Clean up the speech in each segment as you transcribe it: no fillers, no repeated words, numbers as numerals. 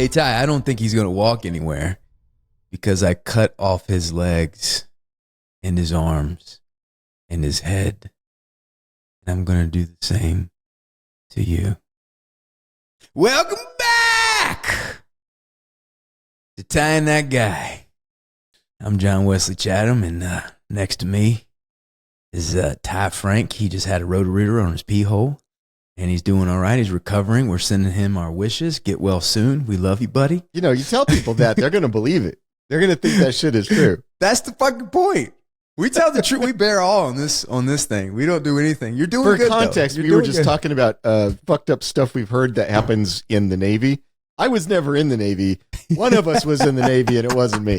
Hey, Ty, I don't think he's going to walk anywhere because I cut off his legs and his arms and his head. And I'm going to do the same to you. Welcome back to Tying That Guy. I'm John Wesley Chatham, and next to me is Franck. He just had a roto-rooter on his pee hole. And he's doing all right. He's recovering. We're sending him our wishes. Get well soon. We love you, buddy. You know, you tell people that, they're going to believe it. They're going to think that shit is true. That's the fucking point. We tell the truth. We bear all on this thing. We don't do anything. You're doing good, for context, we were just talking about fucked up stuff we've heard that happens in the Navy. I was never in the Navy. One of us was in the Navy, and it wasn't me.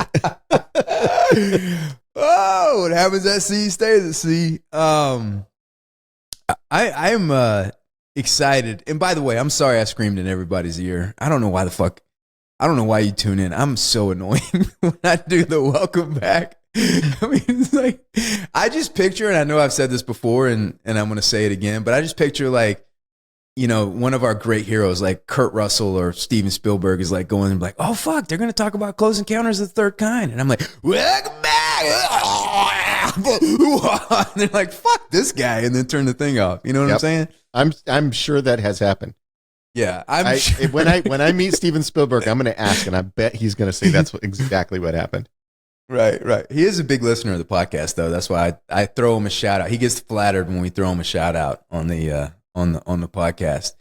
Oh, what happens at sea stays at sea. I'm excited. And by the way, I'm sorry I screamed in everybody's ear. I don't know why you tune in. I'm so annoying when I do the welcome back. I mean, it's like, I just picture, and I know I've said this before and I'm going to say it again, but I just picture like, you know, one of our great heroes like Kurt Russell or Steven Spielberg is like going and like, oh fuck, they're going to talk about Close Encounters of the Third Kind. And I'm like, welcome back. And they're like, fuck this guy. And then turn the thing off. You know what I'm saying? I'm sure that has happened. Yeah, sure. When I meet Steven Spielberg, I'm going to ask, and I bet he's going to say that's exactly what happened. Right. He is a big listener of the podcast, though. That's why I throw him a shout out. He gets flattered when we throw him a shout out on the podcast.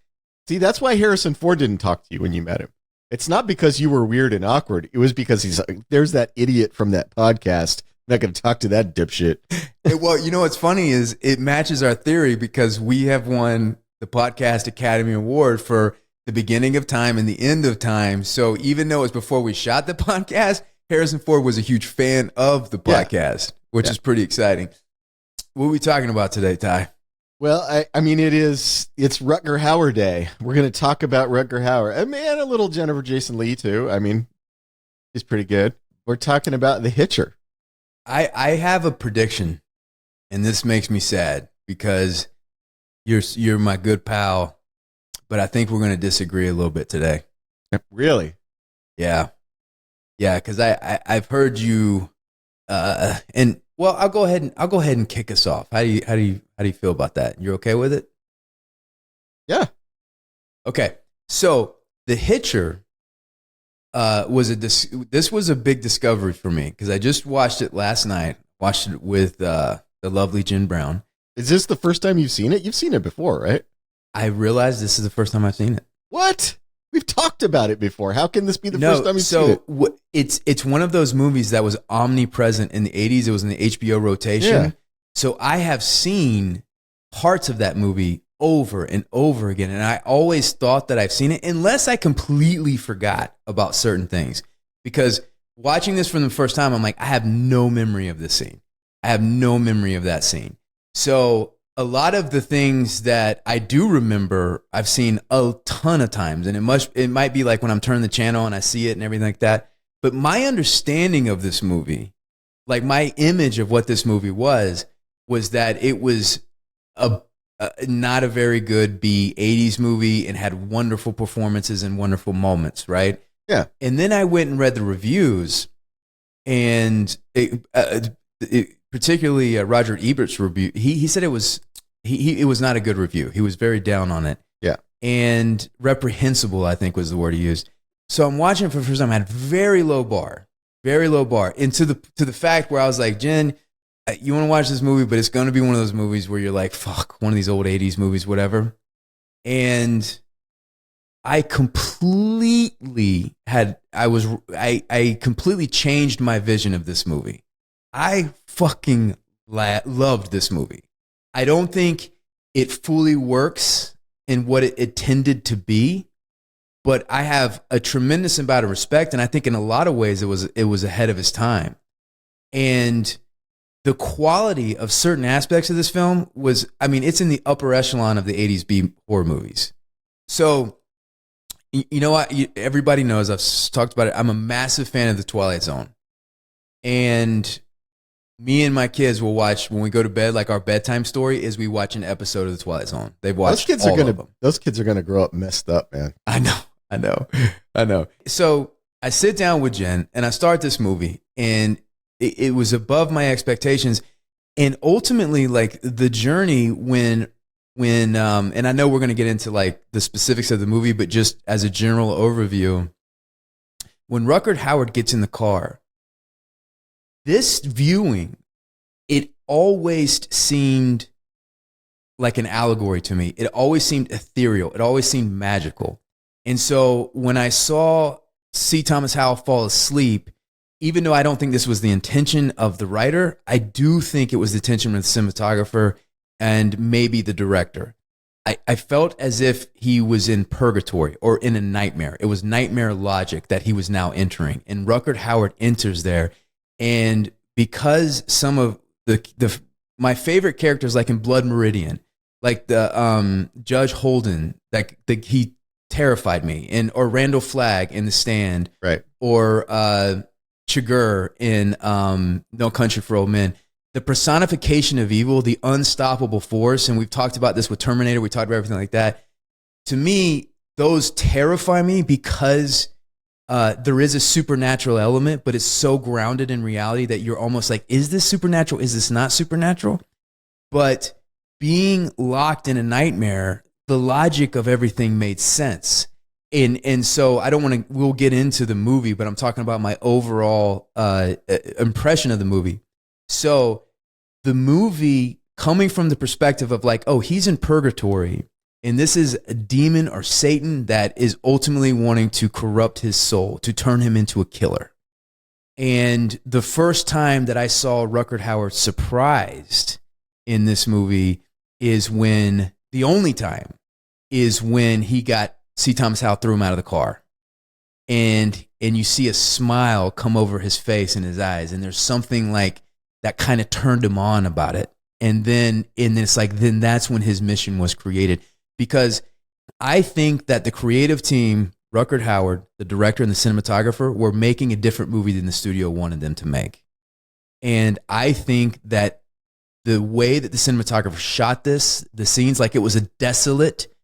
See, that's why Harrison Ford didn't talk to you when you met him. It's not because you were weird and awkward. It was because he's like, there's that idiot from that podcast. I'm not going to talk to that dipshit. Well, you know what's funny is it matches our theory because we have won the Podcast Academy Award for the beginning of time and the end of time. So even though it's before we shot the podcast, Harrison Ford was a huge fan of the podcast, which is pretty exciting. What are we talking about today, Ty? Well, I mean, it's Rutger Hauer Day. We're going to talk about Rutger Hauer. And man, a little Jennifer Jason Leigh, too. I mean, he's pretty good. We're talking about The Hitcher. I have a prediction, and this makes me sad because you're my good pal, but I think we're going to disagree a little bit today. Really? Yeah, because I've heard you, and well, I'll go ahead and kick us off. How do you feel about that? You're okay with it? Yeah. Okay. So The Hitcher this was a big discovery for me because I just watched it last night. Watched it with the lovely Jen Brown. Is this the first time you've seen it? You've seen it before, right? I realized this is the first time I've seen it. What? We've talked about it before. How can this be the first time you've seen it? It's one of those movies that was omnipresent in the 80s. It was in the HBO rotation. Yeah. So I have seen parts of that movie over and over again. And I always thought that I've seen it unless I completely forgot about certain things. Because watching this for the first time, I'm like, I have no memory of this scene. I have no memory of that scene. So a lot of the things that I do remember, I've seen a ton of times. And it might be like when I'm turning the channel and I see it and everything like that. But my understanding of this movie, like my image of what this movie was that it was not a very good B-80s movie and had wonderful performances and wonderful moments, right? Yeah. And then I went and read the reviews, and particularly Roger Ebert's review, he said it was not a good review. He was very down on it. Yeah. And reprehensible, I think was the word he used. So I'm watching it for the first time. I had very low bar. And to the fact where I was like, Jen, you want to watch this movie, but it's going to be one of those movies where you're like, fuck, one of these old 80s movies, whatever. And I completely changed my vision of this movie. I fucking loved this movie. I don't think it fully works in what it intended to be, but I have a tremendous amount of respect, and I think in a lot of ways it was ahead of its time. And the quality of certain aspects of this film was, I mean, it's in the upper echelon of the 80s B horror movies. So, you know what? Everybody knows, I've talked about it, I'm a massive fan of The Twilight Zone. And me and my kids will watch, when we go to bed, like our bedtime story is we watch an episode of The Twilight Zone. They've watched all of them. Those kids are going to grow up messed up, man. I know. I know. I know. So I sit down with Jen and I start this movie, and it was above my expectations. And ultimately, like the journey when and I know we're going to get into like the specifics of the movie, but just as a general overview, when Rutger Hauer gets in the car, this viewing, it always seemed like an allegory to me. It always seemed ethereal. It always seemed magical. And so when I saw C. Thomas Howell fall asleep, even though I don't think this was the intention of the writer, I do think it was the intention of the cinematographer and maybe the director. I felt as if he was in purgatory or in a nightmare. It was nightmare logic that he was now entering. And Rutger Hauer enters there. And because some of my favorite characters, like in Blood Meridian, like the Judge Holden, like he terrified me, and or Randall Flagg in The Stand, right? Or Chigurh in No Country for Old Men. The personification of evil, the unstoppable force, and we've talked about this with Terminator. We talked about everything like that. To me, those terrify me because there is a supernatural element, but it's so grounded in reality that you're almost like, is this supernatural? Is this not supernatural? But being locked in a nightmare, the logic of everything made sense. And so I don't want to, we'll get into the movie, but I'm talking about my overall impression of the movie. So the movie, coming from the perspective of like, oh, he's in purgatory, and this is a demon or Satan that is ultimately wanting to corrupt his soul, to turn him into a killer. And the first time that I saw Rutger Hauer surprised in this movie is when, the only time, is when he got C. Thomas Howell threw him out of the car. And you see a smile come over his face and his eyes, and there's something like that kind of turned him on about it. And then it's like, then that's when his mission was created. Because I think that the creative team, Rutger Hauer, the director and the cinematographer, were making a different movie than the studio wanted them to make. And I think that the way that the cinematographer shot this, the scenes, like it was a desolate,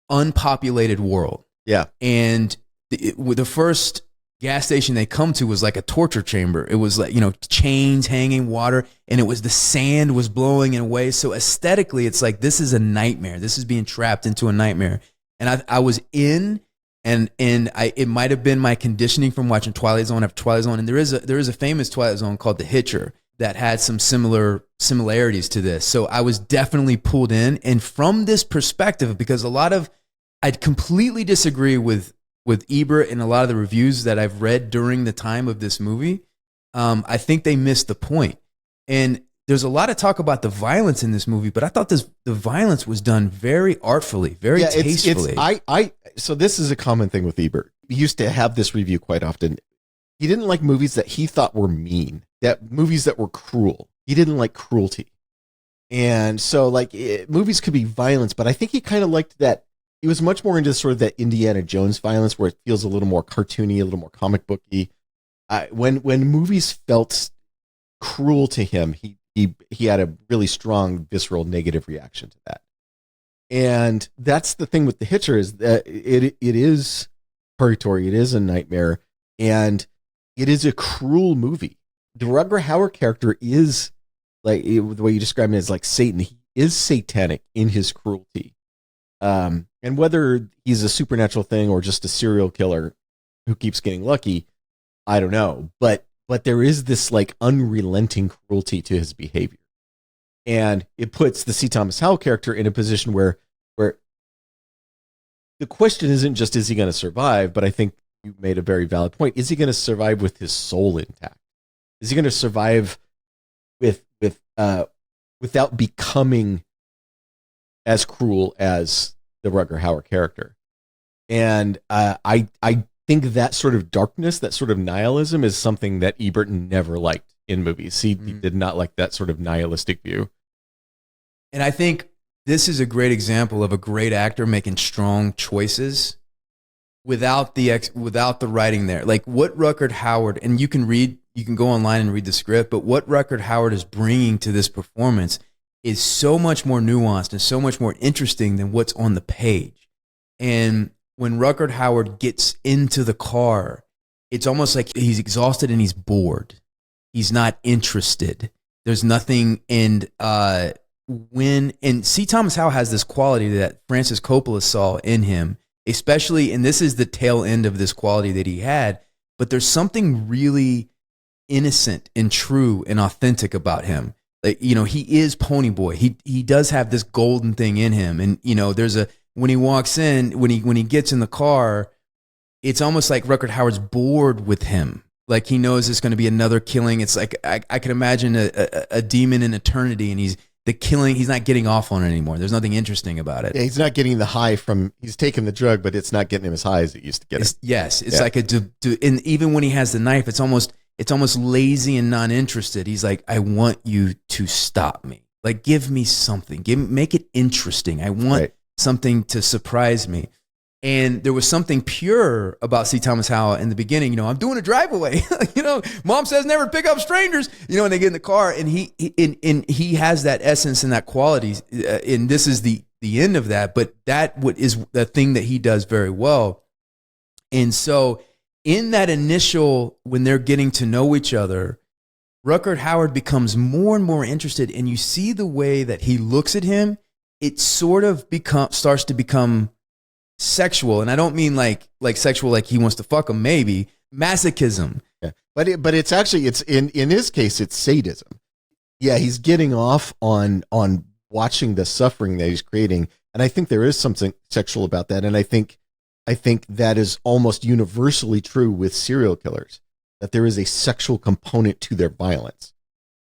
unpopulated world. Yeah. And the first gas station they come to was like a torture chamber. It was like, chains hanging, water, and it was, the sand was blowing in a way. So aesthetically, it's like, this is a nightmare. This is being trapped into a nightmare. And I was in, and it might have been my conditioning from watching Twilight Zone after Twilight Zone. And there is a famous Twilight Zone called The Hitcher that had some similarities to this. So I was definitely pulled in. And from this perspective, because I'd completely disagree with Ebert and a lot of the reviews that I've read during the time of this movie, I think they missed the point. And there's a lot of talk about the violence in this movie, but I thought the violence was done very artfully, very tastefully. So this is a common thing with Ebert. He used to have this review quite often. He didn't like movies that he thought were mean, movies that were cruel. He didn't like cruelty. And so movies could be violence, but I think he kind of liked that. He was much more into sort of that Indiana Jones violence where it feels a little more cartoony, a little more comic booky. When movies felt cruel to him, he had a really strong, visceral, negative reaction to that. And that's the thing with The Hitcher, is that it is purgatory, it is a nightmare, and it is a cruel movie. The Rutger Hauer character is, like the way you describe him, is like Satan. He is satanic in his cruelty. And whether he's a supernatural thing or just a serial killer who keeps getting lucky, I don't know. But there is this like unrelenting cruelty to his behavior. And it puts the C. Thomas Howell character in a position where the question isn't just, is he going to survive? But I think you made a very valid point. Is he going to survive with his soul intact? Is he going to survive without becoming as cruel as the Rutger Hauer character? And I think that sort of darkness, that sort of nihilism, is something that Ebert never liked in movies. He did not like that sort of nihilistic view. And I think this is a great example of a great actor making strong choices without the writing there. Like what Rutger Hauer, and you can go online and read the script, but what Rutger Hauer is bringing to this performance is so much more nuanced and so much more interesting than what's on the page. And when Rutger Hauer gets into the car, it's almost like he's exhausted and he's bored. He's not interested. There's nothing. And C. Thomas Howell has this quality that Francis Coppola saw in him, especially, and this is the tail end of this quality that he had, but there's something really innocent and true and authentic about him. Like, you know, he is Ponyboy. He does have this golden thing in him. And, you know, when he walks in, when he gets in the car, it's almost like Rutger Hauer's bored with him. Like, he knows it's going to be another killing. It's like, I can imagine a demon in eternity, and he's not getting off on it anymore. There's nothing interesting about it. Yeah, he's not getting the high he's taking the drug, but it's not getting him as high as it used to get him. Yes. It's like and even when he has the knife, it's almost lazy and non-interested. He's like, I want you to stop me. Like, give me something. Make it interesting. I want something to surprise me. And there was something pure about C. Thomas Howell in the beginning. You know, I'm doing a drive-away. You know, mom says never pick up strangers. You know, and they get in the car, and he has that essence and that quality. And this is the end of that. But that is the thing that he does very well. And so, in that initial, when they're getting to know each other, Rutger Hauer becomes more and more interested, and you see the way that he looks at him. It sort of starts to become sexual, and I don't mean like sexual, like he wants to fuck him. Maybe masochism. Yeah, but it's actually in his case it's sadism. Yeah, he's getting off on watching the suffering that he's creating, and I think there is something sexual about that, and I think that is almost universally true with serial killers, that there is a sexual component to their violence.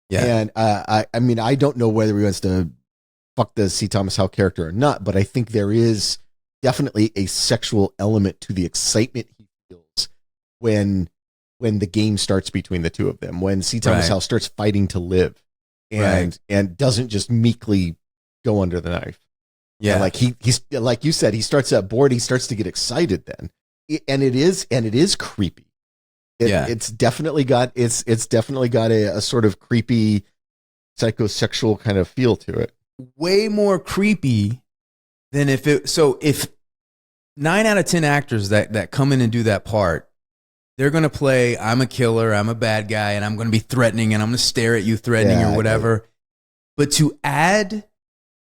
Yeah. And I mean, I don't know whether he wants to fuck the C. Thomas Howell character or not, but I think there is definitely a sexual element to the excitement he feels when the game starts between the two of them, when C. Thomas Howell starts fighting to live and doesn't just meekly go under the knife. Yeah, and like he's like you said, he starts at bored. He starts to get excited then, and it is creepy. It's definitely got a sort of creepy, psychosexual kind of feel to it. Way more creepy than if 9 out of 10 actors that come in and do that part, they're going to play, I'm a killer, I'm a bad guy, and I'm going to be threatening, and I'm going to stare at you threatening or whatever. But to add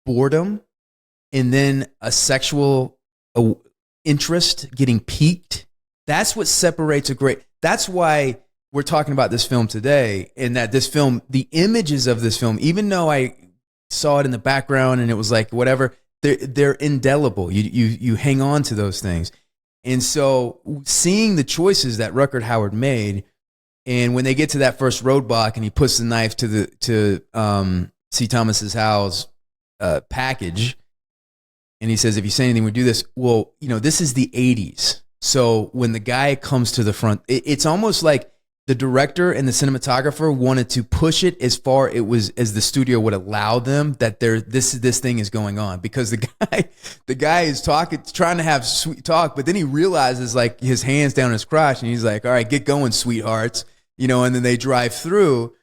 boredom and then a sexual interest getting piqued, that's what separates that's why we're talking about this film today, and that this film, the images of this film, even though I saw it in the background and it was like whatever, they're indelible. You hang on to those things. And so seeing the choices that Rutger Hauer made, and when they get to that first roadblock and he puts the knife to C. Thomas Howell's package, and he says, if you say anything, we do this. Well, you know, this is the 80s. So when the guy comes to the front, it's almost like the director and the cinematographer wanted to push it as far as the studio would allow them, that this thing is going on, because the guy is trying to have sweet talk, but then he realizes, like, his hands down his crotch, and he's like, all right, get going, sweethearts, you know, and then they drive through.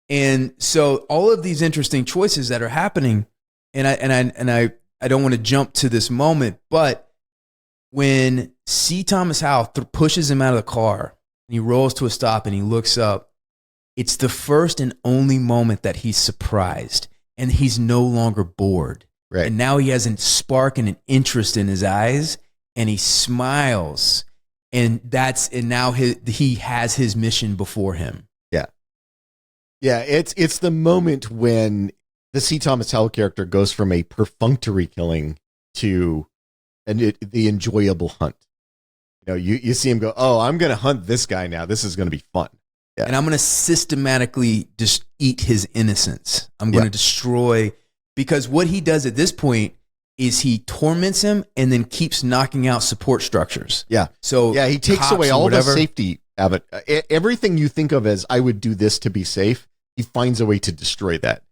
And so all of these interesting choices that are happening, and I don't want to jump to this moment, but when C. Thomas Howell pushes him out of the car, and he rolls to a stop and he looks up, it's the first and only moment that he's surprised, and he's no longer bored. Right. And now he has a spark and an interest in his eyes, and he smiles, and now he has his mission before him. Yeah. Yeah, it's the moment when the C. Thomas Howell character goes from a perfunctory killing to the enjoyable hunt. You know, you see him go, oh, I'm going to hunt this guy now. This is going to be fun. Yeah. And I'm going to systematically just eat his innocence. I'm going to destroy, because what he does at this point is he torments him and then keeps knocking out support structures. Yeah. So yeah, he takes away all the safety of it. Everything you think of as, I would do this to be safe, he finds a way to destroy that.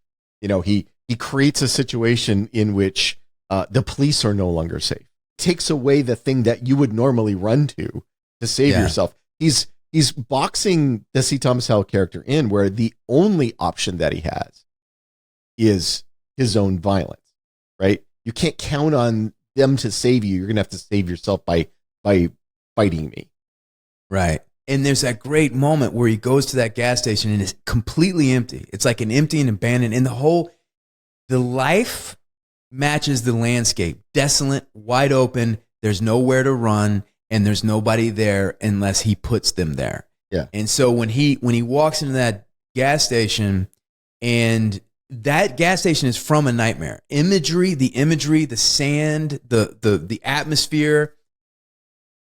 You know, he creates a situation in which the police are no longer safe. Takes away the thing that you would normally run to save yourself. He's boxing the C. Thomas Howell character in where the only option that he has is his own violence, right? You can't count on them to save you. You're going to have to save yourself by by fighting me. Right. And there's that great moment where he goes to that gas station and it's completely empty. It's like an empty and abandoned. And the life matches the landscape. Desolate, wide open. There's nowhere to run and there's nobody there unless he puts them there. Yeah. And so when he walks into that gas station, and that gas station is from a nightmare. The imagery, the sand, the atmosphere.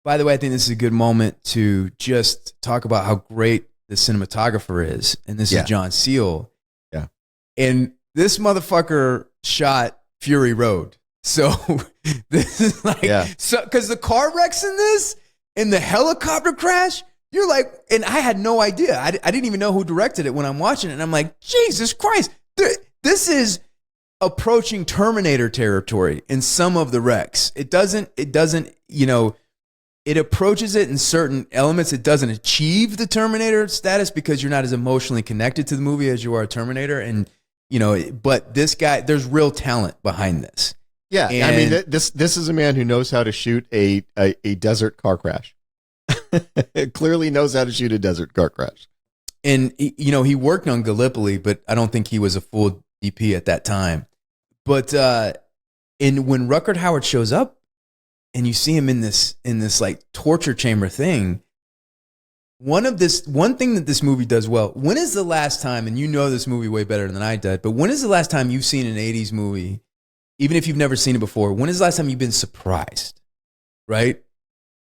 By the way, I think this is a good moment to just talk about how great the cinematographer is. And this is John Seal. Yeah. And this motherfucker shot Fury Road. So this is like, because the car wrecks in this and the helicopter crash, you're like, and I had no idea. I didn't even know who directed it when I'm watching it. And I'm like, Jesus Christ, this is approaching Terminator territory in some of the wrecks. It doesn't, it approaches it in certain elements. It doesn't achieve the Terminator status because you're not as emotionally connected to the movie as you are a Terminator. And, but this guy, there's real talent behind this. Yeah. And, I mean, this is a man who knows how to shoot a desert car crash. Clearly knows how to shoot a desert car crash. And, he worked on Gallipoli, but I don't think he was a full DP at that time. But when Rutger Hauer shows up and you see him in this like torture chamber thing, one thing that this movie does well, when is the last time, and you know this movie way better than I did, but when is the last time you've seen an 80s movie, even if you've never seen it before, when is the last time you've been surprised, right?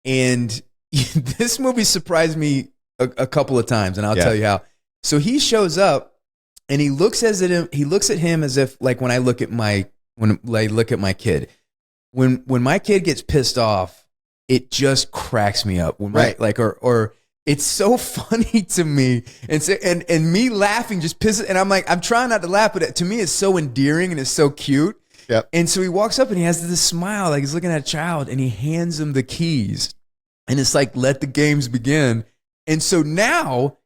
And this movie surprised me a couple of times, and I'll tell you how. So he shows up, and he looks at him as if, like, when I look at my kid, when my kid gets pissed off, it just cracks me up. Or it's so funny to me, and me laughing just pisses, and I'm trying not to laugh, but to me it's so endearing and it's so cute. Yep. And so he walks up and he has this smile, like he's looking at a child, and he hands him the keys. And it's like, let the games begin. And so now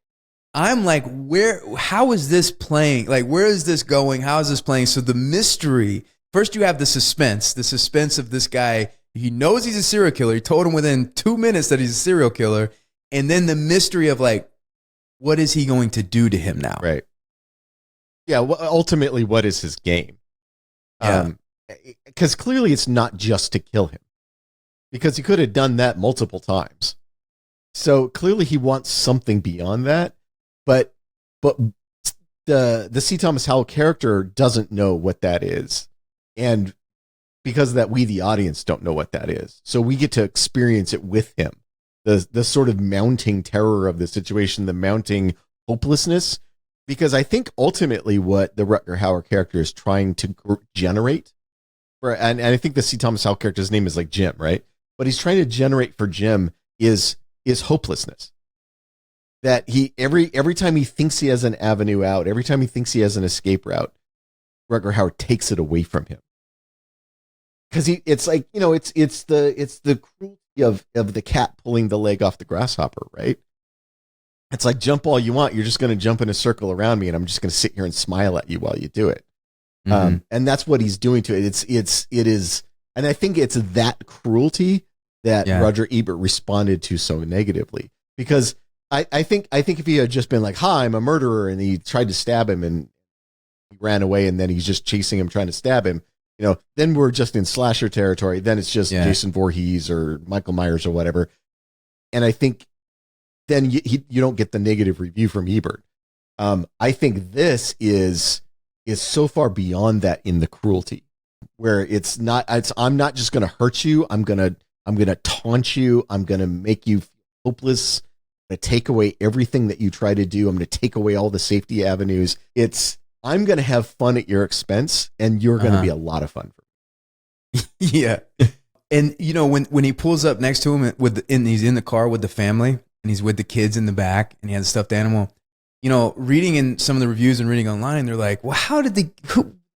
I'm like, how is this playing? Like, where is this going? How is this playing? So the mystery, first you have the suspense of this guy. He knows he's a serial killer. He told him within 2 minutes that he's a serial killer. And then the mystery of, like, what is he going to do to him now? Right. Yeah. Well, ultimately, what is his game? Yeah. Because clearly it's not just to kill him, because he could have done that multiple times. So clearly he wants something beyond that, but the C. Thomas Howell character doesn't know what that is, and because of that, we the audience don't know what that is. So we get to experience it with him. The sort of mounting terror of the situation, the mounting hopelessness, because I think ultimately what the Rutger Hauer character is trying to generate, and I think the C. Thomas Howell character's name is like Jim, right? What he's trying to generate for Jim is hopelessness. That he every time he thinks he has an avenue out, every time he thinks he has an escape route, Rutger Hauer takes it away from him. Because it's like, it's the cruelty of the cat pulling the leg off the grasshopper, right? It's like, jump all you want, you're just going to jump in a circle around me, and I'm just going to sit here and smile at you while you do it. Mm-hmm. And that's what he's doing to it. It is, and I think it's that cruelty that Roger Ebert responded to so negatively, because I think if he had just been like, "Hi, I'm a murderer," and he tried to stab him and he ran away, and then he's just chasing him, trying to stab him, then we're just in slasher territory. Then it's just Jason Voorhees or Michael Myers or whatever. And I think then you don't get the negative review from Ebert. I think this is so far beyond that in the cruelty, where I'm not just going to hurt you. I'm going to taunt you. I'm going to make you hopeless. I'm going to take away everything that you try to do. I'm going to take away all the safety avenues. I'm going to have fun at your expense, and you're going to be a lot of fun for me. Yeah. And when he pulls up next to him he's in the car with the family, and he's with the kids in the back, and he has a stuffed animal. Reading in some of the reviews and reading online, they're like, well, how did the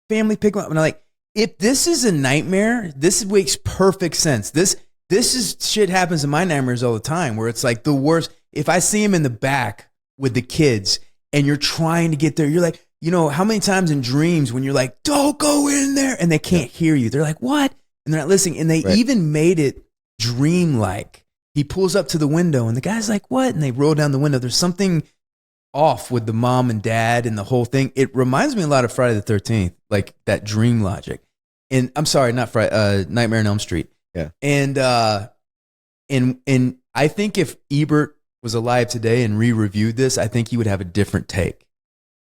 family pick him up? And I'm like, if this is a nightmare, this makes perfect sense. This is shit happens in my nightmares all the time, where it's like the worst. If I see him in the back with the kids and you're trying to get there, you're like, how many times in dreams when you're like, don't go in there, and they can't hear you. They're like, what? And they're not listening. And they even made it dreamlike. he pulls up to the window and the guy's like, what? And they roll down the window. There's something off with the mom and dad and the whole thing. It reminds me a lot of Friday the 13th, like that dream logic. And I'm sorry, not Friday, Nightmare on Elm Street. Yeah. And I think if Ebert was alive today and re-reviewed this, I think he would have a different take.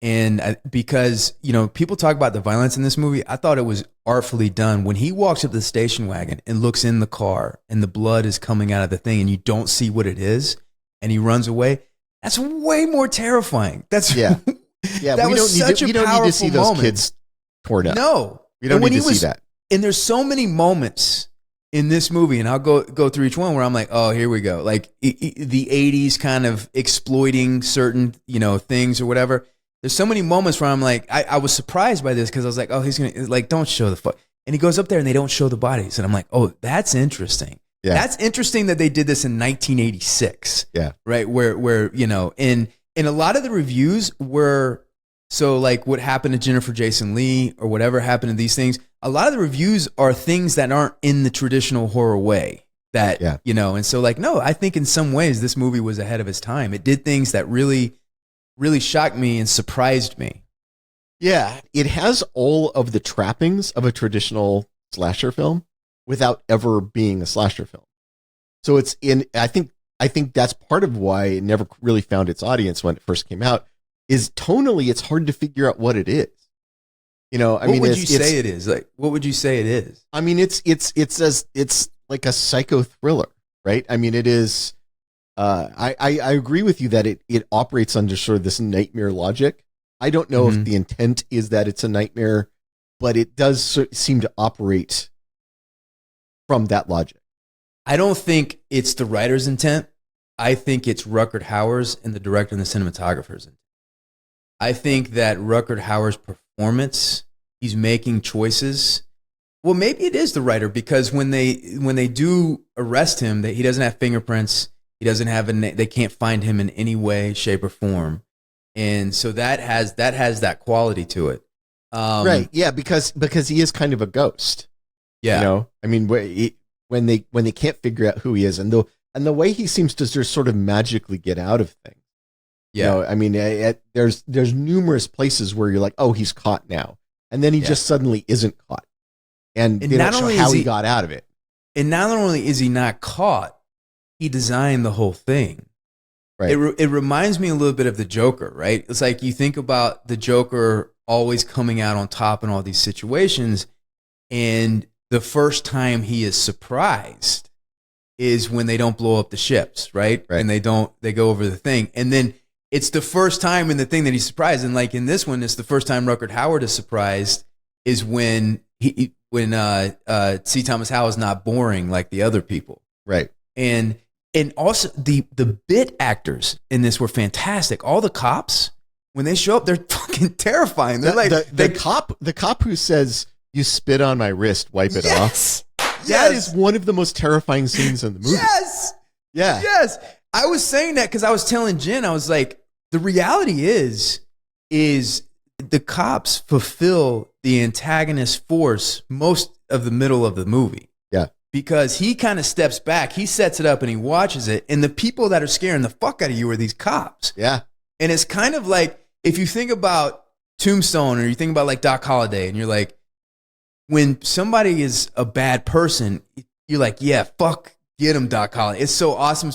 And because, you know, people talk about the violence in this movie, I thought it was artfully done. When he walks up to the station wagon and looks in the car and the blood is coming out of the thing and you don't see what it is and he runs away, that's way more terrifying. That's yeah. That we was don't such need to, a we don't need to see those moment. kids torn up. No, we don't need to see that. And there's so many moments in this movie, and I'll go through each one where I'm like, oh, here we go. Like the 80s kind of exploiting certain, you know, things or whatever. There's so many moments where I'm like, I was surprised by this because I was like, oh, he's going to, like, don't show the fuck. And he goes up there and they don't show the bodies. And I'm like, oh, that's interesting. Yeah. That's interesting that they did this in 1986. Yeah. Right. Where, you know, and a lot of the reviews were, so like what happened to Jennifer Jason Leigh or whatever happened to these things. A lot of the reviews are things that aren't in the traditional horror way that, you know, and so like, no, I think in some ways this movie was ahead of its time. It did things that really shocked me and surprised me. Yeah, it has all of the trappings of a traditional slasher film without ever being a slasher film. So it's I think that's part of why it never really found its audience when it first came out, is tonally it's hard to figure out what it is. You know, I mean, what would you say it is? Like, what would you say it is? I mean, it's like a psycho thriller, right? I mean, it is. I agree with you that it operates under sort of this nightmare logic. I don't know if the intent is that it's a nightmare, but it does seem to operate from that logic. I don't think it's the writer's intent. I think it's Rutger Hauer's and the director and the cinematographer's intent. I think that Rutger Hauer's performance, he's making choices. Well, maybe it is the writer, because when they do arrest him, he doesn't have fingerprints. He doesn't have they can't find him in any way, shape, or form. And so that has that quality to it. Right. Yeah, because he is kind of a ghost. Yeah. You know, I mean, when they can't figure out who he is, and the way he seems to just sort of magically get out of things. Yeah. You know, I mean, there's numerous places where you're like, oh, he's caught now. And then he just suddenly isn't caught. And they don't show how he got out of it. And not only is he not caught, he designed the whole thing. Right. It reminds me a little bit of the Joker, right? It's like you think about the Joker always coming out on top in all these situations, and the first time he is surprised is when they don't blow up the ships, right? And they go over the thing. And then it's the first time in the thing that he's surprised. And like in this one, it's the first time Rutger Hauer is surprised is when C. Thomas Howell is not boring like the other people. Right. And also the bit actors in this were fantastic. All the cops, when they show up, they're fucking terrifying. They're the cop who says, "You spit on my wrist, wipe it off." That is one of the most terrifying scenes in the movie. Yes. Yeah. Yes. I was saying that because I was telling Jen, I was like, the reality is the cops fulfill the antagonist force most of the middle of the movie. Yeah. Because he kind of steps back, he sets it up and he watches it. And the people that are scaring the fuck out of you are these cops. Yeah. And it's kind of like, if you think about Tombstone or you think about like Doc Holliday and you're like, when somebody is a bad person, you're like, yeah, fuck, get him, Doc Holliday. It's so awesome.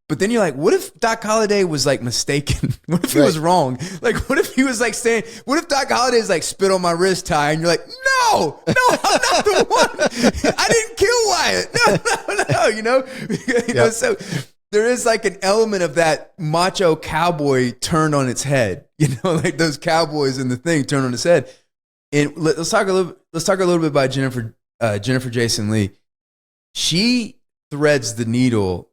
But then you're like, what if Doc Holliday was like mistaken? What if he was wrong? Like, what if he was like saying, what if Doc Holliday is like spit on my wrist, Ty? And you're like, no, I'm not the one. I didn't kill Wyatt. No, you know, so there is like an element of that macho cowboy turned on its head, you know, like those cowboys in the thing turned on its head. And let's talk a little bit about Jennifer Jason Leigh. She threads the needle.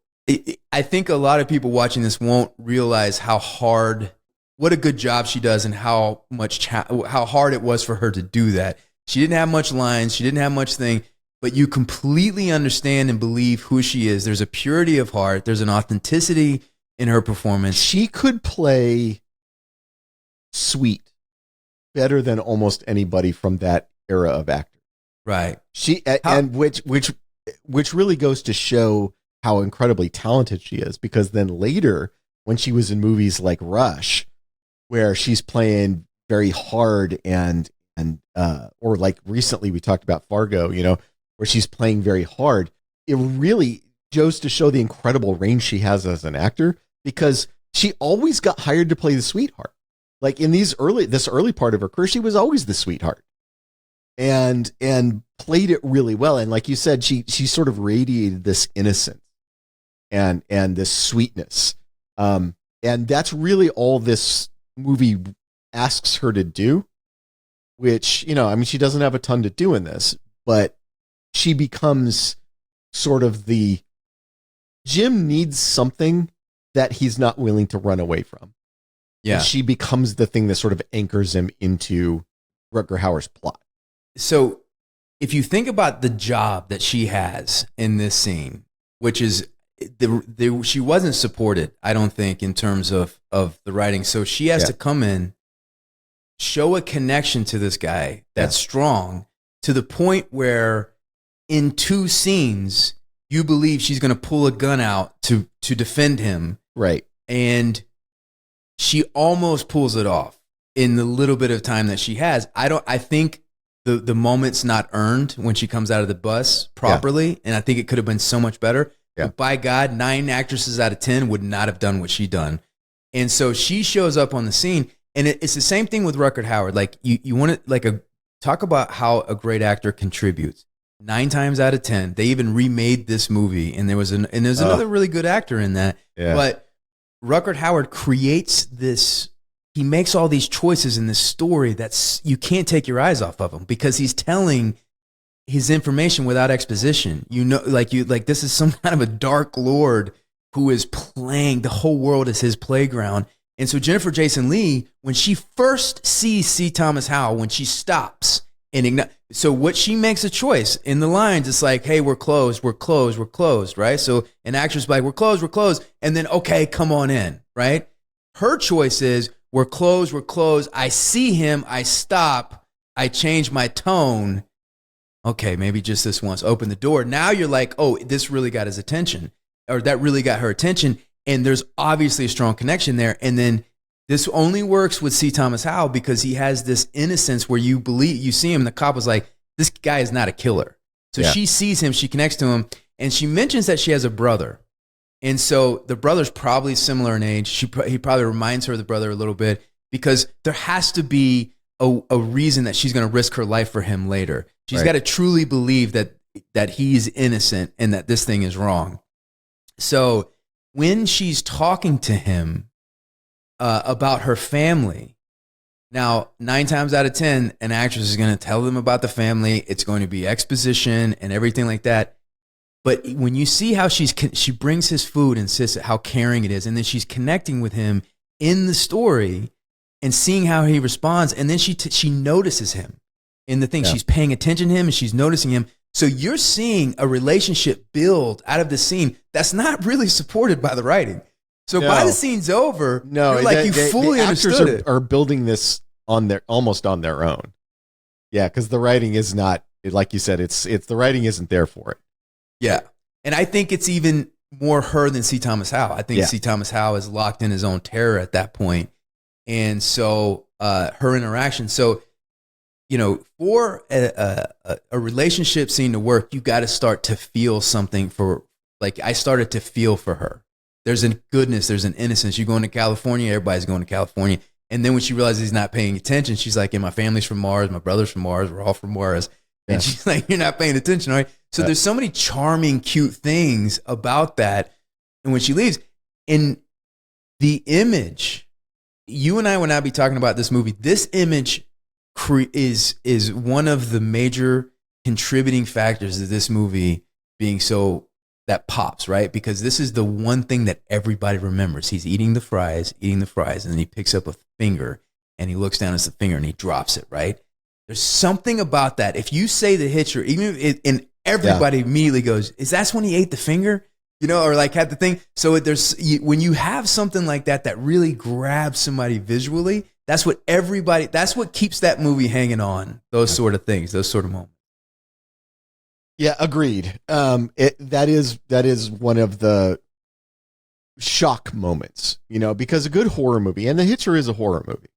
I think a lot of people watching this won't realize what a good job she does, and how hard it was for her to do that. She didn't have much lines, she didn't have much thing, but you completely understand and believe who she is. There's a purity of heart, there's an authenticity in her performance. She could play sweet better than almost anybody from that era of actors. Right. And which really goes to show how incredibly talented she is, because then later when she was in movies like Rush, where she's playing very hard and or like recently we talked about Fargo, where she's playing very hard, it really goes to show the incredible range she has as an actor, because she always got hired to play the sweetheart. Like in this early part of her career, she was always the sweetheart, and played it really well. And like you said, she sort of radiated this innocence and this sweetness. And that's really all this movie asks her to do, which, she doesn't have a ton to do in this, but she becomes sort of Jim needs something that he's not willing to run away from. Yeah. And she becomes the thing that sort of anchors him into Rutger Hauer's plot. So if you think about the job that she has in this scene, which is she wasn't supported, I don't think, in terms of the writing. So she has to come in, show a connection to this guy that's strong, to the point where in 2 scenes, you believe she's going to pull a gun out to defend him. Right. And she almost pulls it off in the little bit of time that she has. I think the moment's not earned when she comes out of the bus properly. And I think it could have been so much better. Yeah. But by God, 9 actresses out of 10 would not have done what she done. And so she shows up on the scene, and it's the same thing with Rutger Hauer. Like you want to talk about how a great actor contributes. 9 times out of 10, they even remade this movie, and there's another really good actor in that. Yeah. But Rutger Hauer creates this. He makes all these choices in this story that's you can't take your eyes off of him, because he's telling his information without exposition. This is some kind of a dark lord who is playing, the whole world is his playground. And so Jennifer Jason Leigh, when she first sees C. Thomas Howell, when she stops and so what she makes a choice in the lines, it's like, hey, we're closed, right? So an actress is like, we're closed, and then, okay, come on in, right? Her choice is, we're closed, I see him, I stop, I change my tone. Okay, maybe just this once, open the door. Now you're like, oh, this really got his attention, or that really got her attention, and there's obviously a strong connection there. And then this only works with C. Thomas Howell because he has this innocence where you see him, and the cop was like, this guy is not a killer. So she sees him, she connects to him, and she mentions that she has a brother. And so the brother's probably similar in age. He probably reminds her of the brother a little bit, because there has to be a reason that she's going to risk her life for him later. She's got to truly believe that he's innocent and that this thing is wrong. So when she's talking to him about her family, now 9 times out of 10, an actress is going to tell them about the family. It's going to be exposition and everything like that. But when you see how she brings his food and says how caring it is, and then she's connecting with him in the story and seeing how he responds, and then she notices him in the thing. She's paying attention to him and she's noticing him. So you're seeing a relationship build out of the scene that's not really supported by the writing. So by the scene's over, you're like, you fully understood it. Are building this almost on their own. Yeah, because the writing is not, like you said, it's the writing isn't there for it. Yeah. And I think it's even more her than C. Thomas Howell. I think C. Thomas Howell is locked in his own terror at that point. And so her interaction. So, for a relationship scene to work, you got to start to feel something for, like, I started to feel for her. There's a goodness, there's an innocence. You go into California, everybody's going to California. And then when she realizes he's not paying attention, she's like, my family's from Mars, my brother's from Mars, we're all from Mars. And she's like, you're not paying attention, right? So there's so many charming, cute things about that. And when she leaves, in the image, you and I will not be talking about this movie. This image is one of the major contributing factors to this movie being so that pops, right? Because this is the one thing that everybody remembers. He's eating the fries, and then he picks up a finger and he looks down at the finger and he drops it, right? There's something about that. If you say the Hitcher, and everybody immediately goes, "Is that when he ate the finger?" Or like had the thing. So when you have something like that really grabs somebody visually, that's what keeps that movie hanging on. Those sort of things, those sort of moments. Yeah, agreed. That is one of the shock moments, because a good horror movie, and The Hitcher is a horror movie.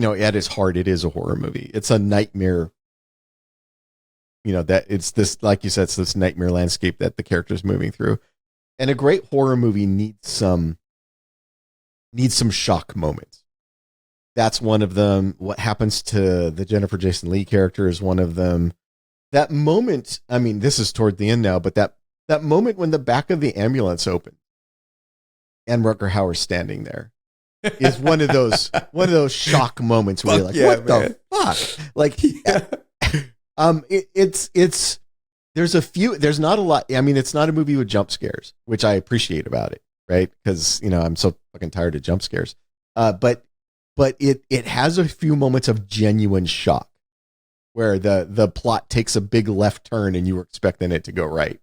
At its heart, it is a horror movie. It's a nightmare. That it's this, like you said, it's this nightmare landscape that the character's moving through. And a great horror movie needs some shock moments. That's one of them. What happens to the Jennifer Jason Leigh character is one of them. That moment, I mean, this is toward the end now, but that moment when the back of the ambulance opens and Rutger Hauer's standing there is one of those shock moments where you're like, what the fuck? Like, there's not a lot. I mean, it's not a movie with jump scares, which I appreciate about it, right? Because, I'm so fucking tired of jump scares. But it has a few moments of genuine shock where the plot takes a big left turn and you were expecting it to go right.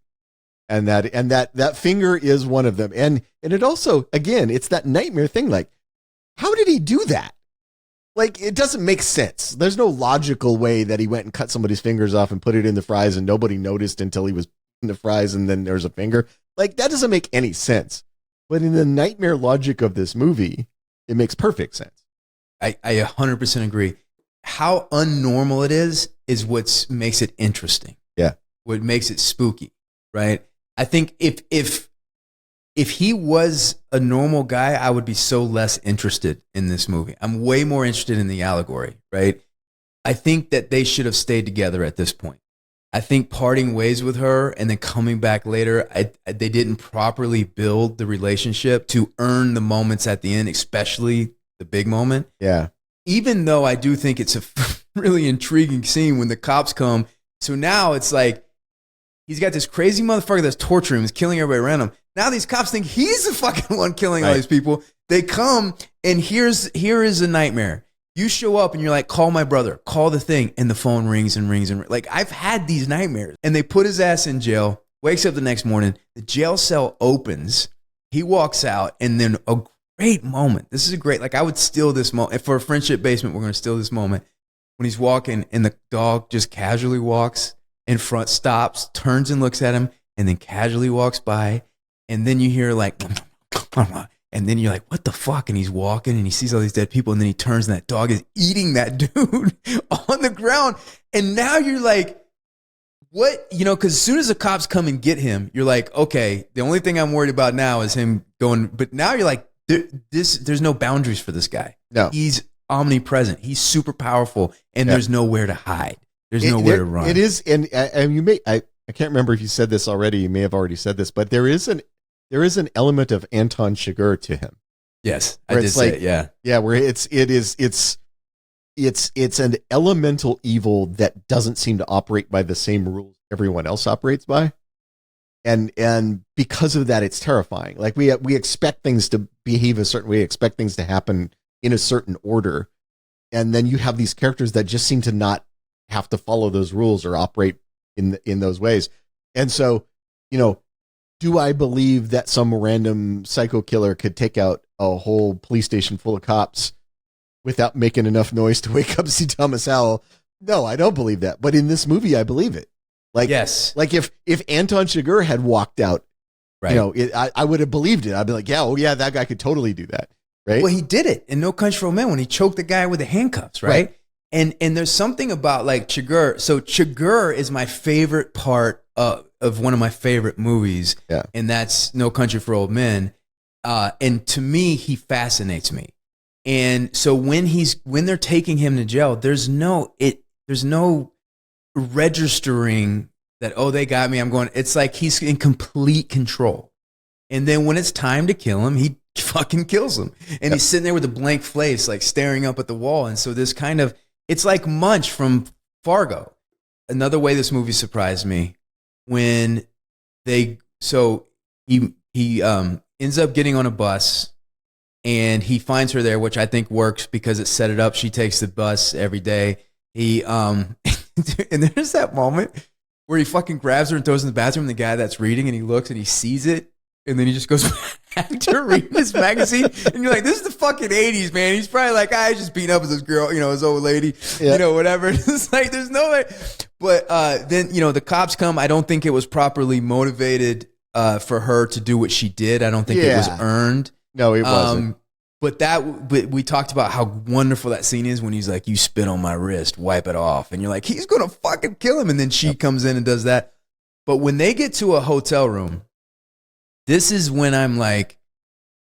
And that finger is one of them. And it also, again, it's that nightmare thing. Like, how did he do that? Like, it doesn't make sense. There's no logical way that he went and cut somebody's fingers off and put it in the fries and nobody noticed until he was in the fries and then there's a finger. Like, that doesn't make any sense. But in the nightmare logic of this movie, it makes perfect sense. I 100% agree. How unnormal it is what makes it interesting. Yeah. What makes it spooky, right? I think if he was a normal guy, I would be so less interested in this movie. I'm way more interested in the allegory, right? I think that they should have stayed together at this point. I think parting ways with her and then coming back later, they didn't properly build the relationship to earn the moments at the end, especially the big moment. Yeah. Even though I do think it's a really intriguing scene when the cops come. So now it's like, he's got this crazy motherfucker that's torturing him, he's killing everybody around him. Now these cops think he's the fucking one killing all these people. They come and here is a nightmare. You show up and you're like, call my brother, call the thing. And the phone rings and rings and rings. Like, I've had these nightmares. And they put his ass in jail, wakes up the next morning. The jail cell opens. He walks out and then a great moment. This is a great, like, I would steal this moment. For a friendship basement, we're going to steal this moment. When he's walking and the dog just casually walks in front, stops, turns and looks at him, and then casually walks by. And then you hear like, and then you're like, what the fuck? And he's walking and he sees all these dead people. And then he turns and that dog is eating that dude on the ground. And now you're like, what? Because as soon as the cops come and get him, you're like, okay, the only thing I'm worried about now is him going. But now you're like, there's no boundaries for this guy. No. He's omnipresent. He's super powerful. And there's nowhere to hide. There's nowhere to run. It is. And you may, I can't remember if you said this already. You may have already said this, but there is an element of Anton Chigurh to him. Yes, I did say it, yeah. Yeah, where it's an elemental evil that doesn't seem to operate by the same rules everyone else operates by. And because of that, it's terrifying. Like we expect things to behave a certain way, expect things to happen in a certain order. And then you have these characters that just seem to not have to follow those rules or operate in those ways. And so, do I believe that some random psycho killer could take out a whole police station full of cops without making enough noise to wake up C. Thomas Howell? No, I don't believe that. But in this movie, I believe it. Like, yes. Like if Anton Chigurh had walked out, right. I would have believed it. I'd be like, yeah, oh yeah, that guy could totally do that. Right. Well, he did it in No Country for Old Men when he choked the guy with the handcuffs. Right. And there's something about like Chigurh. So Chigurh is my favorite part of one of my favorite movies. Yeah. And that's No Country for Old Men. And to me, he fascinates me. And so when they're taking him to jail, there's no registering that, oh, they got me, I'm going. It's like he's in complete control. And then when it's time to kill him, he fucking kills him. And he's sitting there with a blank face, like staring up at the wall. And so this kind of, it's like Munch from Fargo. Another way this movie surprised me when he ends up getting on a bus and he finds her there, which I think works because it set it up. She takes the bus every day. And there's that moment where he fucking grabs her and throws her in the bathroom. And the guy that's reading and he looks and he sees it. And then he just goes back to reading this magazine. And you're like, this is the fucking 80s, man. He's probably like, I just beating up with this girl, his old lady, whatever. It's like, there's no way. But then, the cops come. I don't think it was properly motivated for her to do what she did. I don't think it was earned. No, it wasn't. But we talked about how wonderful that scene is when he's like, you spit on my wrist, wipe it off. And you're like, he's going to fucking kill him. And then she comes in and does that. But when they get to a hotel room, this is when I'm like,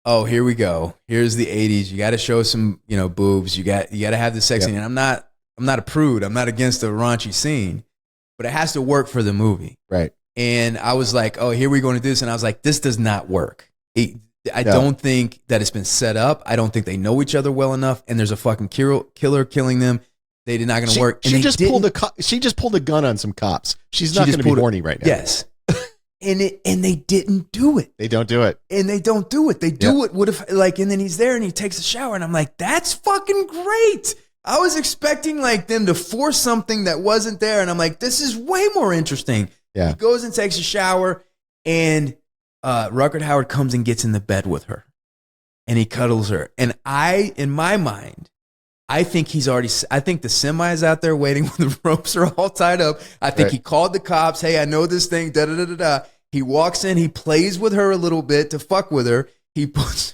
oh, here we go. Here's the 80s. You got to show some, boobs. You got to have the sex scene. And I'm not a prude. I'm not against a raunchy scene, but it has to work for the movie. Right. And I was like, oh, here we go into this. And I was like, this does not work. I don't think that it's been set up. I don't think they know each other well enough. And there's a fucking killer killing them. They did not going to work. And she just pulled a gun on some cops. She's not going to be horny right now. Yes. And they didn't do it. They don't do it. And they don't do it. They do it. What if and then he's there and he takes a shower and I'm like, that's fucking great. I was expecting them to force something that wasn't there. And I'm like, this is way more interesting. Yeah. He goes and takes a shower and Rutger Hauer comes and gets in the bed with her and he cuddles her. And in my mind, I think the semi is out there waiting when the ropes are all tied up. I think he called the cops. Hey, I know this thing. Da da da da da. He walks in. He plays with her a little bit to fuck with her. He puts.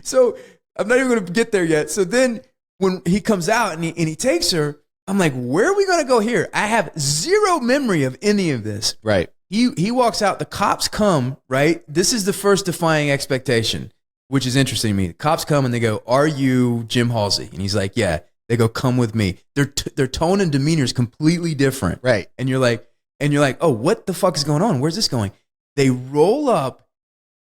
So I'm not even going to get there yet. So then when he comes out and he takes her, I'm like, where are we going to go here? I have zero memory of any of this. Right. He walks out. The cops come. Right. This is the first defying expectation, which is interesting to me. The cops come and they go, are you Jim Halsey? And he's like, yeah. They go, come with me. Their tone and demeanor is completely different. Right. And you're like, oh, what the fuck is going on? Where's this going? They roll up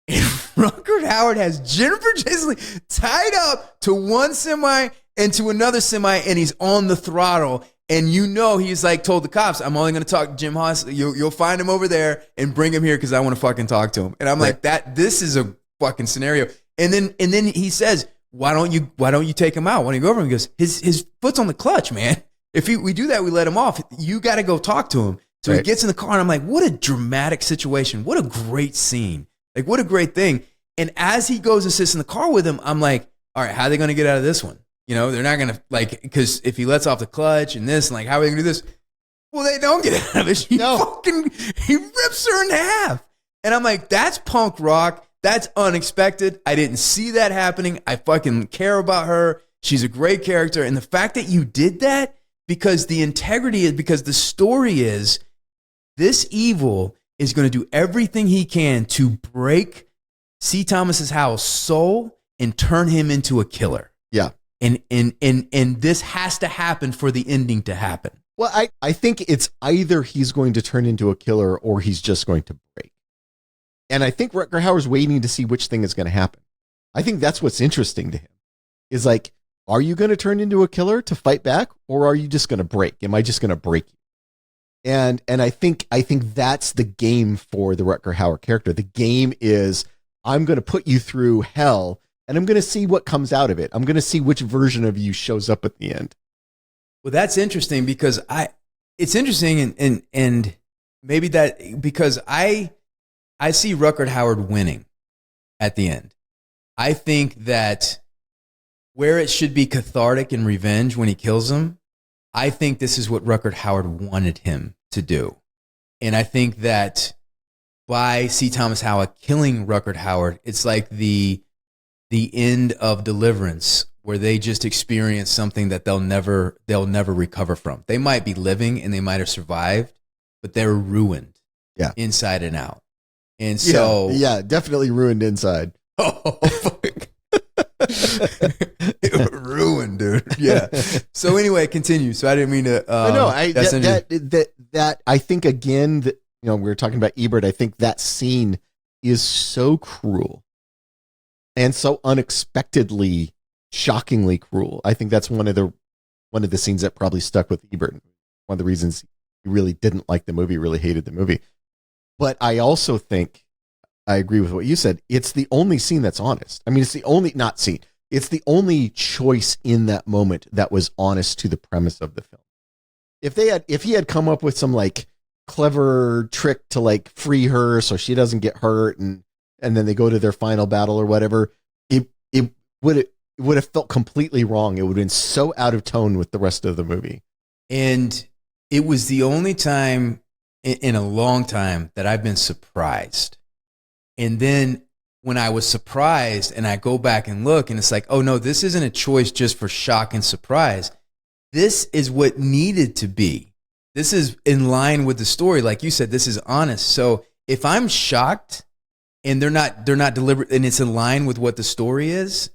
and Rutger Hauer has Jennifer Jason Leigh tied up to one semi and to another semi and he's on the throttle. And he's like told the cops, I'm only going to talk to Jim Halsey. You'll find him over there and bring him here because I want to fucking talk to him. And I'm like, this is a fucking scenario. And then he says, why don't you take him out? Why don't you go over him? He goes, his foot's on the clutch, man. If we do that, we let him off. You got to go talk to him. So he gets in the car and I'm like, what a dramatic situation. What a great scene. Like, what a great thing. And as he goes and sits in the car with him, I'm like, all right, how are they going to get out of this one? They're not going to because if he lets off the clutch and this, how are they going to do this? Well, they don't get out of it. He rips her in half. And I'm like, that's punk rock. That's unexpected. I didn't see that happening. I fucking care about her. She's a great character. And the fact that you did that, because the story is this evil is going to do everything he can to break C. Thomas's Howell's soul and turn him into a killer. Yeah. And this has to happen for the ending to happen. Well, I think it's either he's going to turn into a killer or he's just going to break. And I think Rutger Hauer's waiting to see which thing is going to happen. I think that's what's interesting to him is are you going to turn into a killer to fight back or are you just going to break? Am I just going to break you? And I think that's the game for the Rutger Hauer character. The game is I'm going to put you through hell and I'm going to see what comes out of it. I'm going to see which version of you shows up at the end. Well, that's interesting because it's interesting and maybe that because I see Rutger Hauer winning at the end. I think that where it should be cathartic and revenge when he kills him, I think this is what Rutger Hauer wanted him to do. And I think that by C. Thomas Howell killing Rutger Hauer, it's like the end of Deliverance, where they just experience something that they'll never recover from. They might be living and they might have survived, but they're ruined inside and out. And so definitely ruined inside. Oh, fuck. Ruined, dude. Yeah. So anyway, continue. So I didn't mean to. That I think again that we were talking about Ebert. I think that scene is so cruel and so unexpectedly, shockingly cruel. I think that's one of the scenes that probably stuck with Ebert. One of the reasons he really didn't like the movie, really hated the movie. But I also think I agree with what you said. It's the only scene that's honest. I mean, it's the only not scene. It's the only choice in that moment that was honest to the premise of the film. If he had come up with some clever trick to free her so she doesn't get hurt and and then they go to their final battle or whatever, it would have felt completely wrong. It would have been so out of tone with the rest of the movie. And it was the only time in a long time that I've been surprised. And then when I was surprised and I go back and look and it's like, oh no, this isn't a choice just for shock and surprise. This is what needed to be. This is in line with the story. Like you said, this is honest. So if I'm shocked and they're not deliberate and it's in line with what the story is,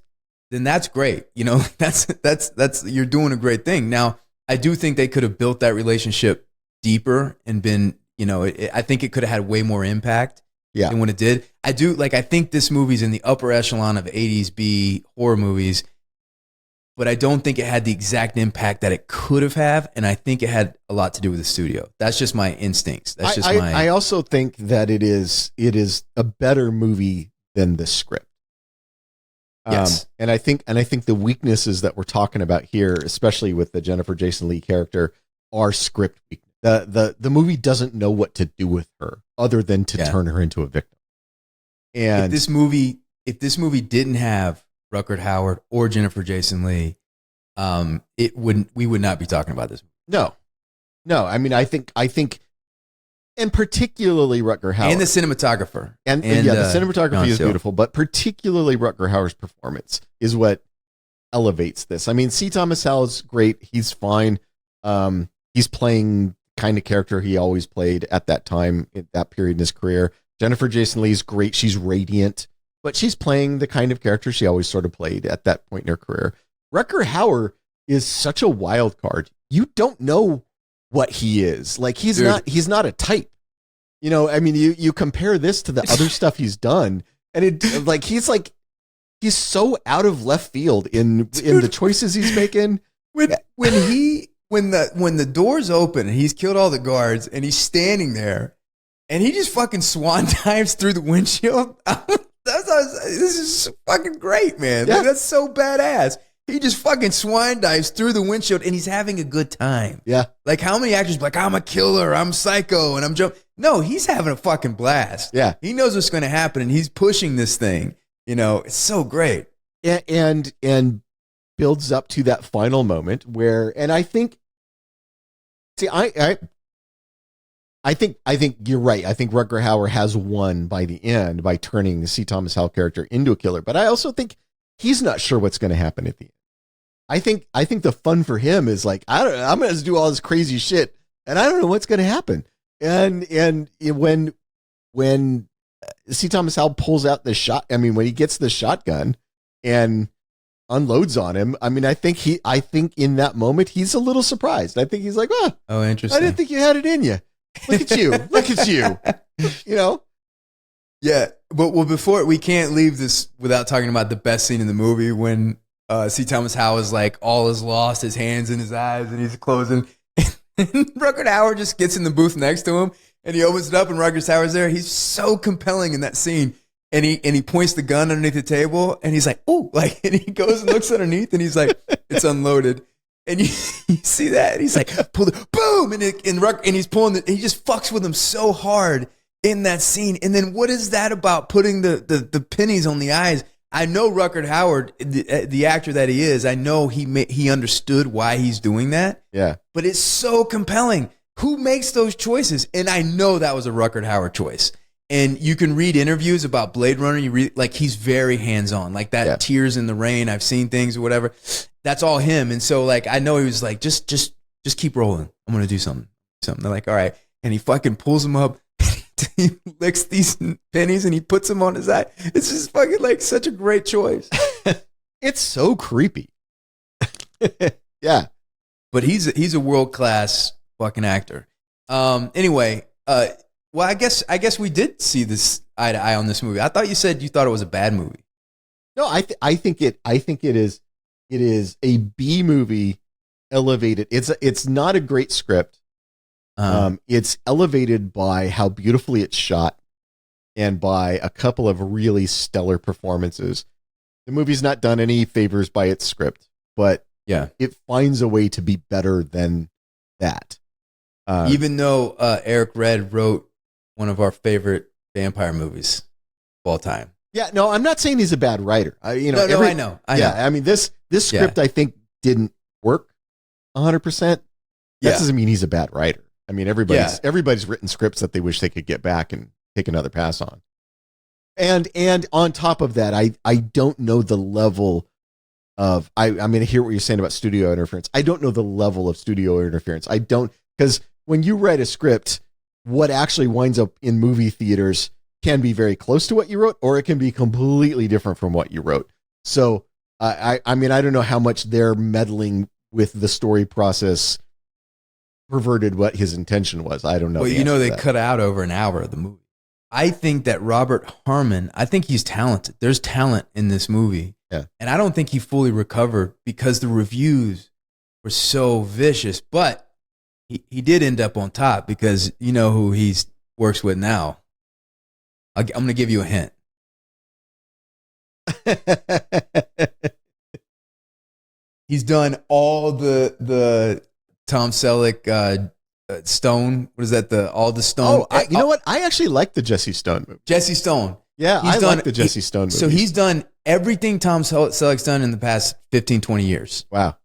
then that's great. You know, that's you're doing a great thing. Now, I do think they could have built that relationship deeper and been, you know, I think it could have had way more impact than what it did. I think this movie's in the upper echelon of 80s B horror movies, but I don't think it had the exact impact that it could have had, and I think it had a lot to do with the studio. That's just my instincts. That's just I also think that it is a better movie than the script. Yes. And I think the weaknesses that we're talking about here, especially with the Jennifer Jason Leigh character, are script weakness. The movie doesn't know what to do with her other than to turn her into a victim. And if this movie didn't have Rutger Hauer or Jennifer Jason Leigh, we would not be talking about this. No. I mean, I think, and particularly Rutger Hauer and the cinematographer, and the cinematography is beautiful, but particularly Rutger Hauer's performance is what elevates this. I mean, C. Thomas Howell is great; he's fine. He's playing kind of character he always played at that time, at that period in his career. Jennifer Jason Leigh is great; she's radiant, but she's playing the kind of character she always sort of played at that point in her career. Rutger Hauer is such a wild card. You don't know what he is. Like he's not a type. You know, I mean, you compare this to the other stuff he's done, and he's so out of left field in the choices he's making. When the doors open and he's killed all the guards and he's standing there and he just fucking swan dives through the windshield. This is fucking great, man. Yeah. Like, that's so badass. He just fucking swan dives through the windshield and he's having a good time. Yeah. Like how many actors be like, I'm a killer, I'm psycho, and I'm jumping. No, he's having a fucking blast. Yeah. He knows what's going to happen and he's pushing this thing. You know, it's so great. And builds up to that final moment where, and I think, see, I think you're right. I think Rutger Hauer has won by the end by turning the C. Thomas Howell character into a killer. But I also think he's not sure what's going to happen at the end. I think the fun for him is like, I'm going to do all this crazy shit and I don't know what's going to happen. And when C. Thomas Howell pulls out when he gets the shotgun and unloads on him, I mean, I think in that moment he's a little surprised. I think he's like, oh, interesting. I didn't think you had it in you. Look at you. Look at you. You know? Yeah. But before we can't leave this without talking about the best scene in the movie when C. Thomas Howell is like all is lost, his hands in his eyes, and he's closing. And Rutger Hauer just gets in the booth next to him and he opens it up and Rutger Hauer's there. He's so compelling in that scene. And he points the gun underneath the table and he's like, oh, like, and he goes and looks underneath and he's like, it's unloaded. And you see that? And he's like, pull the boom. And he's pulling he just fucks with him so hard in that scene. And then what is that about putting the pennies on the eyes? I know Rutger Hauer, the actor that he is, I know he understood why he's doing that. Yeah. But it's so compelling. Who makes those choices? And I know that was a Rutger Hauer choice. And you can read interviews about Blade Runner. You read, like, he's very hands-on. Like that Tears in the Rain, I've seen things or whatever. That's all him. And so, like, I know he was like, just keep rolling. I'm going to do something. They're like, all right. And he fucking pulls him up. He licks these pennies and he puts them on his eye. It's just fucking like such a great choice. It's so creepy. Yeah. But he's a world-class fucking actor. Anyway, well, I guess we did see this eye to eye on this movie. I thought you said you thought it was a bad movie. No, I think it is a B movie elevated. It's not a great script. It's elevated by how beautifully it's shot and by a couple of really stellar performances. The movie's not done any favors by its script, but yeah, it finds a way to be better than that. Even though Eric Red wrote one of our favorite vampire movies. all time. Yeah, no, I'm not saying he's a bad writer. I know. I mean, this script I think didn't work 100%. That doesn't mean he's a bad writer. I mean, everybody's written scripts that they wish they could get back and take another pass on. And on top of that, I don't know the level of I mean, I hear what you're saying about studio interference. I don't know the level of studio interference. I don't, because when you write a script, what actually winds up in movie theaters can be very close to what you wrote, or it can be completely different from what you wrote. So I mean, I don't know how much their meddling with the story process perverted what his intention was. I don't know. Well, they cut out over an hour of the movie. I think that Robert Harmon, I think he's talented. There's talent in this movie. Yeah. And I don't think he fully recovered because the reviews were so vicious, but he did end up on top because you know who he works with now. I'm going to give you a hint. He's done all the Tom Selleck Stone. What is that? All the Stone. Oh, you know what? I actually like the Jesse Stone movie. Jesse Stone. Yeah, I like the Jesse Stone movie. So he's done everything Tom Selleck's done in the past 15, 20 years. Wow.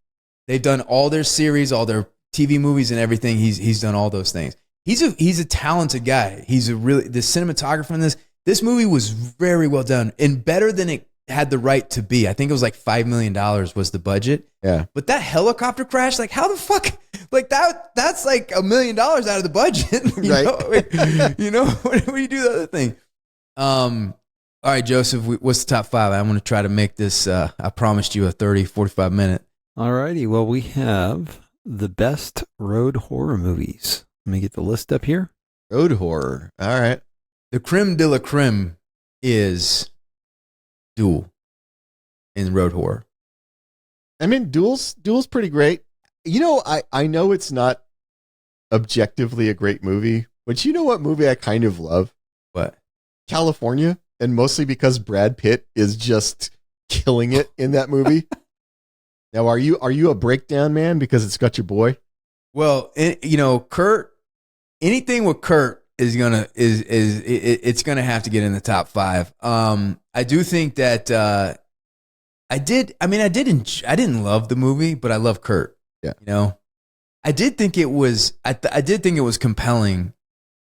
They've done all their series, all their TV movies and everything. He's done all those things. He's a talented guy. He's the cinematographer in this. This movie was very well done and better than it had the right to be. I think it was like $5 million was the budget. Yeah. But that helicopter crash, like how the fuck, like that's like $1 million out of the budget. What do you do the other thing? All right, Joseph, what's the top 5? I want to try to make this, I promised you a 30, 45 minute. All righty. Well, we have the best road horror movies. Let me get the list up here. Road horror. All right. The creme de la creme is Duel in road horror. I mean, Duel's pretty great. You know, I know it's not objectively a great movie, but you know what movie I kind of love? What? California, and mostly because Brad Pitt is just killing it in that movie. Now, are you a breakdown man because it's got your boy? Well, Kurt. Anything with Kurt is gonna have to get in the top 5. I do think that I didn't love the movie, but I love Kurt. Yeah. I did think it was compelling,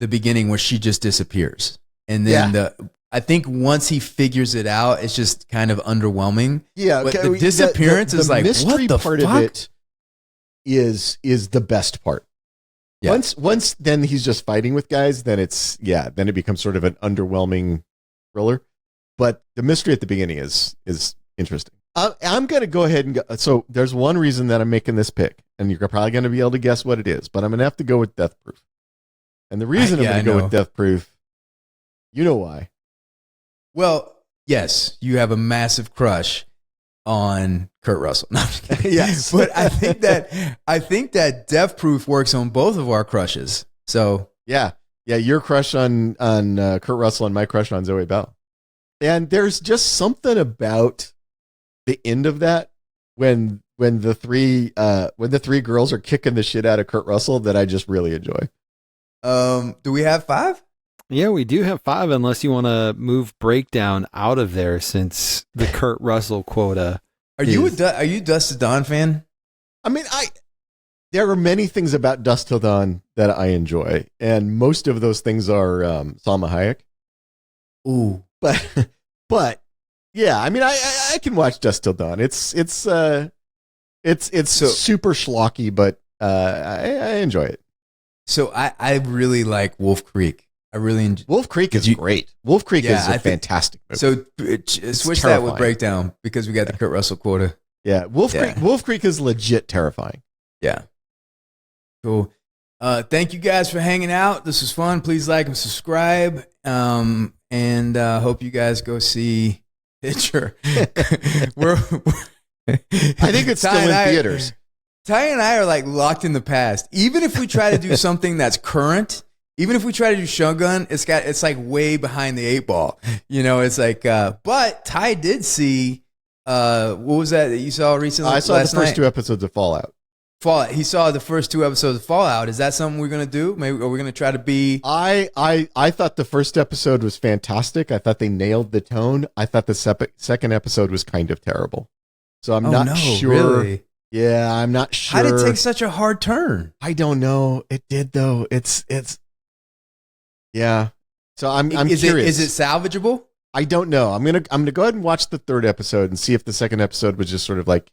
the beginning where she just disappears, and then I think once he figures it out, it's just kind of underwhelming. Yeah, but the disappearance is like, mystery what the part fuck? of it is the best part. Yeah. Once then he's just fighting with guys, then it becomes sort of an underwhelming thriller. But the mystery at the beginning is interesting. I'm going to go ahead and go. So there's one reason that I'm making this pick, and you're probably going to be able to guess what it is, but I'm going to have to go with Death Proof. And the reason I'm going to go with Death Proof, you know why? Well, yes, you have a massive crush on Kurt Russell. No, I'm just kidding. Yes. But I think that Death Proof works on both of our crushes. So yeah, your crush on Kurt Russell and my crush on Zoe Bell. And there's just something about the end of that when the three girls are kicking the shit out of Kurt Russell that I just really enjoy. Do we have 5? Yeah, we do have 5, unless you want to move Breakdown out of there since the Kurt Russell quota. Are you Dust to Dawn fan? I mean, there are many things about Dust Till Dawn that I enjoy, and most of those things are Salma Hayek. Ooh, but yeah, I mean, I can watch Dust Till Dawn. It's super schlocky, but I enjoy it. So I really like Wolf Creek. I really enjoy. Wolf Creek is great. Wolf Creek is a fantastic movie. So switch that with Breakdown because we got the Kurt Russell quota. Yeah, Wolf Creek is legit terrifying. Yeah. Cool. Thank you guys for hanging out. This was fun. Please like and subscribe. And hope you guys go see Hitcher. I think it's still in theaters. Ty and I are like locked in the past. Even if we try to do something that's current, even if we try to do Shogun, it's like way behind the 8 ball. It's like, but Ty did see, what was that you saw recently? I saw the first 2 episodes of Fallout. Fallout. He saw the first 2 episodes of Fallout. Is that something we're gonna do? Maybe are we gonna try to be? I thought the first episode was fantastic. I thought they nailed the tone. I thought the second episode was kind of terrible. So I'm not sure. Really? Yeah, I'm not sure. How did it take such a hard turn? I don't know. It did though. It's yeah. So I'm curious. Is it salvageable? I don't know. I'm gonna go ahead and watch the 3rd episode and see if the 2nd episode was just sort of like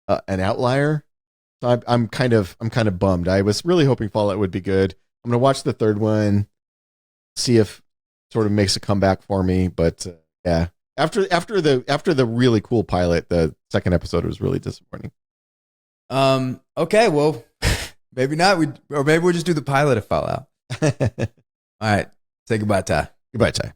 an outlier. So I'm kind of bummed. I was really hoping Fallout would be good. I'm gonna watch the 3rd one, see if it sort of makes a comeback for me. But yeah, after the really cool pilot, the 2nd episode was really disappointing. Okay, well, maybe not. Or maybe we'll just do the pilot of Fallout. All right. Say goodbye, Ty. Goodbye, Ty.